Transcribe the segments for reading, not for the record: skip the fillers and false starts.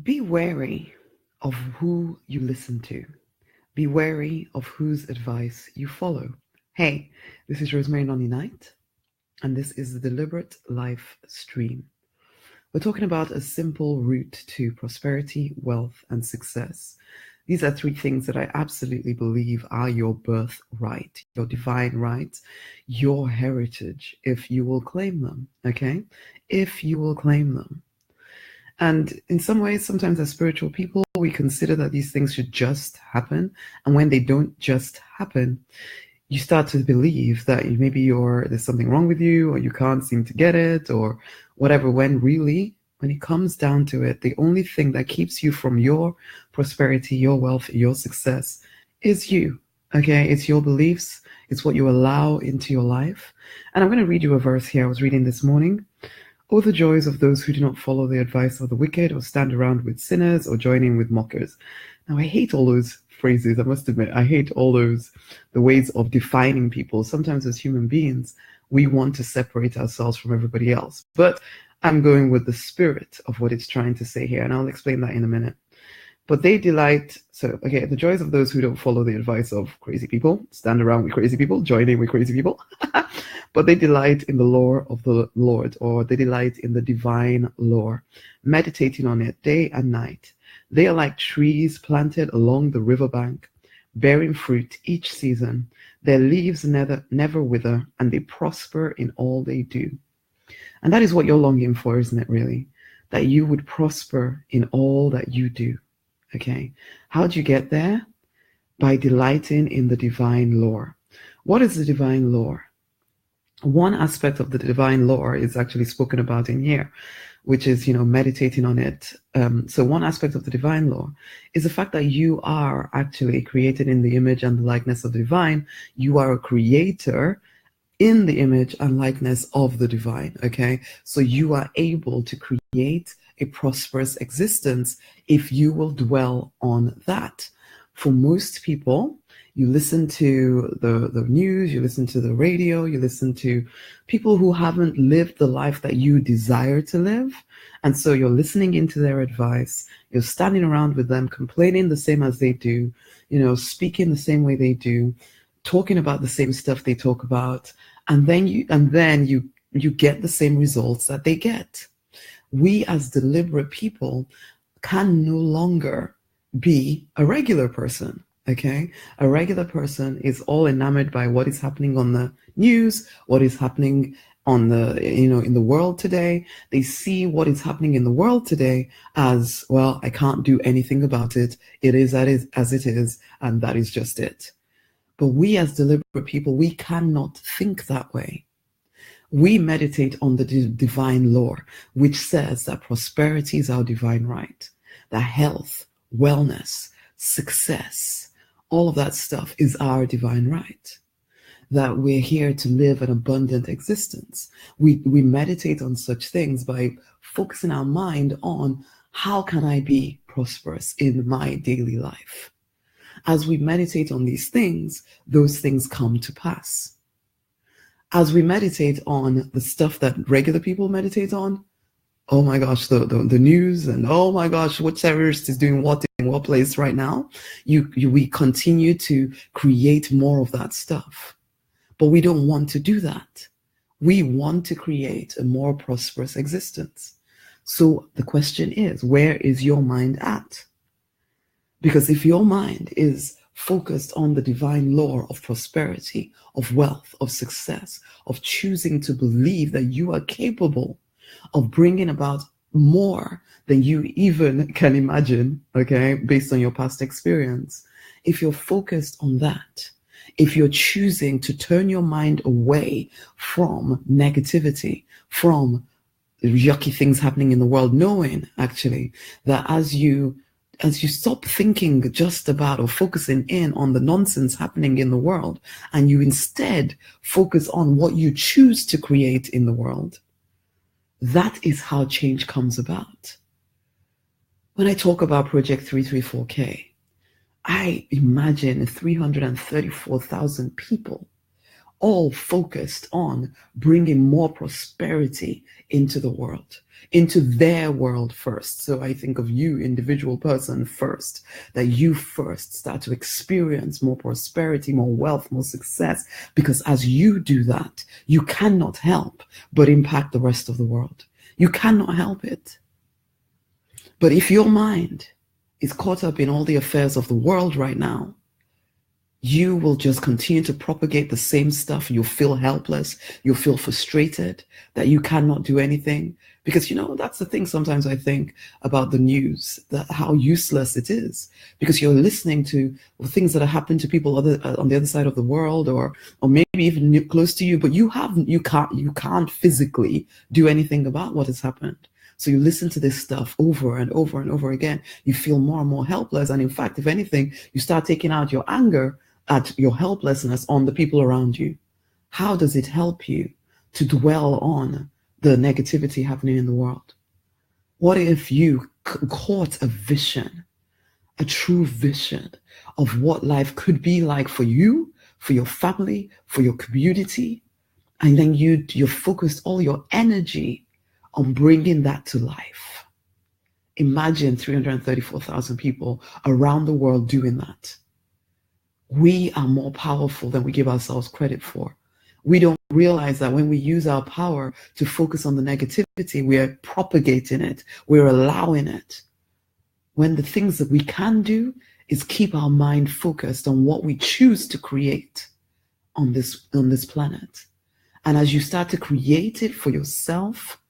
Be wary of who you listen to. Be wary of whose advice you follow. Hey, this is Rosemary Nonny Knight, and this is the Deliberate Life Stream. We're talking about a simple route to prosperity, wealth, and success. These are three things that I absolutely believe are your birthright, your divine right, your heritage, if you will claim them, okay? If you will claim them. And in some ways, sometimes as spiritual people, we consider that these things should just happen. And when they don't just happen, you start to believe that maybe there's something wrong with you, or you can't seem to get it, or whatever, when really, when it comes down to it, the only thing that keeps you from your prosperity, your wealth, your success is you. Okay, it's your beliefs, it's what you allow into your life. And I'm going to read you a verse here I was reading this morning. Oh, the joys of those who do not follow the advice of the wicked, or stand around with sinners, or join in with mockers. Now, I hate all those phrases, I must admit. I hate all the ways of defining people. Sometimes as human beings, we want to separate ourselves from everybody else. But I'm going with the spirit of what it's trying to say here, and I'll explain that in a minute. But they delight, the joys of those who don't follow the advice of crazy people, stand around with crazy people, join in with crazy people. But they delight in the law of the Lord, or they delight in the divine law, meditating on it day and night. They are like trees planted along the riverbank, bearing fruit each season. Their leaves never wither, and they prosper in all they do. And that is what you're longing for, isn't it, really? That you would prosper in all that you do. Okay, how do you get there? By delighting in the divine law. What is the divine law? One aspect of the divine law is actually spoken about in here, which is, meditating on it. So one aspect of the divine law is the fact that you are actually created in the image and the likeness of the divine. You are a creator in the image and likeness of the divine, okay? So you are able to create a prosperous existence if you will dwell on that. For most people, you listen to the news, you listen to the radio, you listen to people who haven't lived the life that you desire to live. And so you're listening into their advice, you're standing around with them, complaining the same as they do, speaking the same way they do, talking about the same stuff they talk about, and then you get the same results that they get. We as deliberate people can no longer be a regular person. Okay, a regular person is all enamored by what is happening on the news, what is happening on the in the world today. They see what is happening in the world today as, well, I can't do anything about it. It is as it is, and that is just it. But we as deliberate people, we cannot think that way. We meditate on the divine law, which says that prosperity is our divine right, that health, wellness, success, all of that stuff is our divine right, that we're here to live an abundant existence. We meditate on such things by focusing our mind on, how can I be prosperous in my daily life? As we meditate on these things, those things come to pass. As we meditate on the stuff that regular people meditate on, oh my gosh, the news, and oh my gosh, what terrorist is doing what in what place right now, we continue to create more of that stuff. But we don't want to do that. We want to create a more prosperous existence. So the question is, where is your mind at? Because if your mind is focused on the divine law of prosperity, of wealth, of success, of choosing to believe that you are capable of bringing about more than you even can imagine, okay, based on your past experience, if you're focused on that, if you're choosing to turn your mind away from negativity, from yucky things happening in the world, knowing actually that as you stop thinking just about or focusing in on the nonsense happening in the world, and you instead focus on what you choose to create in the world, that is how change comes about. When I talk about Project 334K, I imagine 334,000 people all focused on bringing more prosperity into the world, into their world first. So I think of you, individual person first, that you first start to experience more prosperity, more wealth, more success, because as you do that, you cannot help but impact the rest of the world. You cannot help it. But if your mind is caught up in all the affairs of the world right now, you will just continue to propagate the same stuff. You'll feel helpless. You'll feel frustrated that you cannot do anything. Because, that's the thing sometimes I think about the news, that how useless it is. Because you're listening to things that are happening to people on the other side of the world, or maybe even close to you, but you can't physically do anything about what has happened. So you listen to this stuff over and over and over again. You feel more and more helpless. And in fact, if anything, you start taking out your anger at your helplessness on the people around you. How does it help you to dwell on the negativity happening in the world? What if you caught a vision, a true vision of what life could be like for you, for your family, for your community, and then you focused all your energy on bringing that to life? Imagine 334,000 people around the world doing that. We are more powerful than we give ourselves credit for. We don't realize that when we use our power to focus on the negativity, we're propagating it, we're allowing it. When the things that we can do is keep our mind focused on what we choose to create on this planet. And as you start to create it for yourself,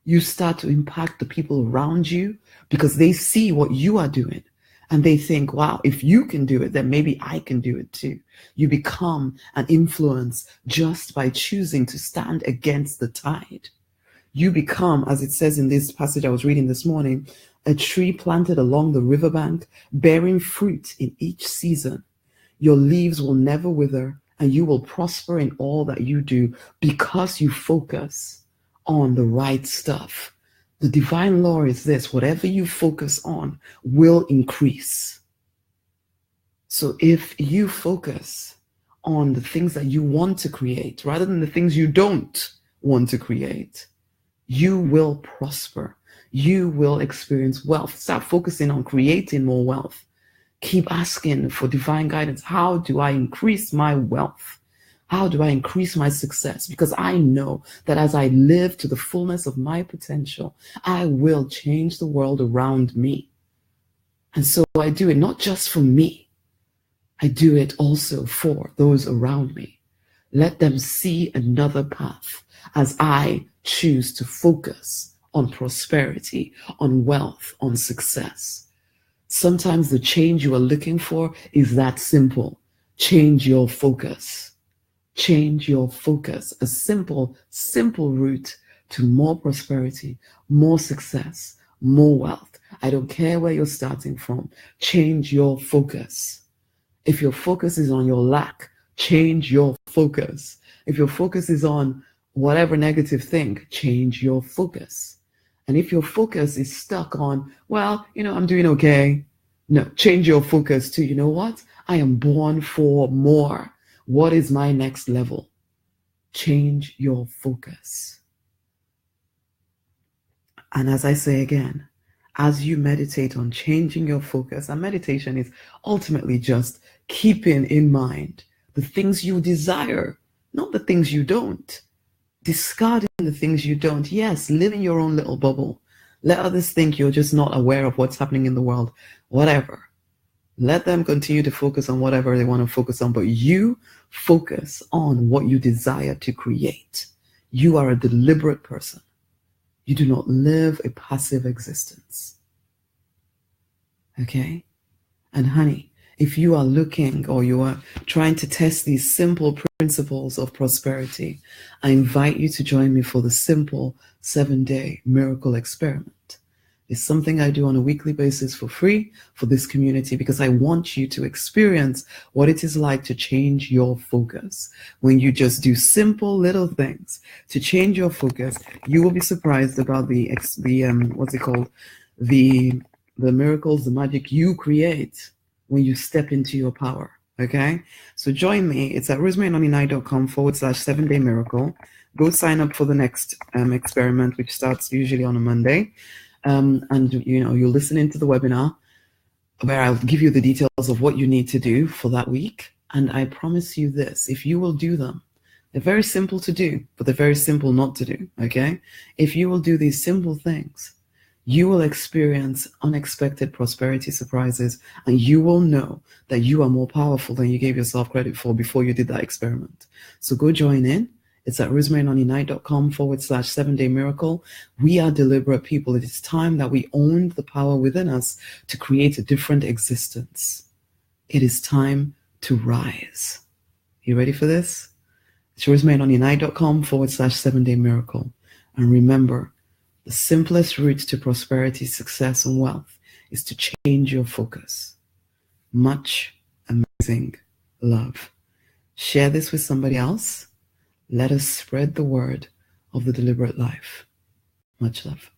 you start to impact the people around you, because they see what you are doing. And they think, wow, if you can do it, then maybe I can do it too. You become an influence just by choosing to stand against the tide. You become, as it says in this passage I was reading this morning, a tree planted along the riverbank, bearing fruit in each season. Your leaves will never wither, and you will prosper in all that you do, because you focus on the right stuff. The divine law is this: whatever you focus on will increase. So if you focus on the things that you want to create rather than the things you don't want to create, you will prosper. You will experience wealth. Start focusing on creating more wealth. Keep asking for divine guidance. How do I increase my wealth? How do I increase my success? Because I know that as I live to the fullness of my potential, I will change the world around me. And so I do it not just for me. I do it also for those around me. Let them see another path as I choose to focus on prosperity, on wealth, on success. Sometimes the change you are looking for is that simple. Change your focus. Change your focus. A simple route to more prosperity, more success, more wealth. I don't care where you're starting from. Change your focus. If your focus is on your lack, change your focus. If your focus is on whatever negative thing, change your focus. And if your focus is stuck on, well, I'm doing okay. No, change your focus to, you know what? I am born for more. What is my next level? Change your focus. And as I say again, as you meditate on changing your focus, and meditation is ultimately just keeping in mind the things you desire, not the things you don't. Discarding the things you don't. Yes, live in your own little bubble. Let others think you're just not aware of what's happening in the world. Whatever. Let them continue to focus on whatever they want to focus on, but you focus on what you desire to create. You are a deliberate person. You do not live a passive existence. Okay? And honey, if you are looking or you are trying to test these simple principles of prosperity, I invite you to join me for the simple 7-day miracle experiment. It's something I do on a weekly basis for free for this community, because I want you to experience what it is like to change your focus. When you just do simple little things to change your focus, you will be surprised about the miracles, the magic you create when you step into your power. Okay, so join me. It's at rosemarynoninight.com/7-day miracle. Go sign up for the next experiment, which starts usually on a Monday. And you'll listen into the webinar where I'll give you the details of what you need to do for that week. And I promise you this, if you will do them, they're very simple to do, but they're very simple not to do, okay? If you will do these simple things, you will experience unexpected prosperity surprises, and you will know that you are more powerful than you gave yourself credit for before you did that experiment. So go join in. It's at rosemarynoninight.com/7-day miracle. We are deliberate people. It is time that we own the power within us to create a different existence. It is time to rise. You ready for this? It's rosemarynoninight.com/7-day miracle. And remember, the simplest route to prosperity, success, and wealth is to change your focus. Much amazing love. Share this with somebody else. Let us spread the word of the deliberate life. Much love.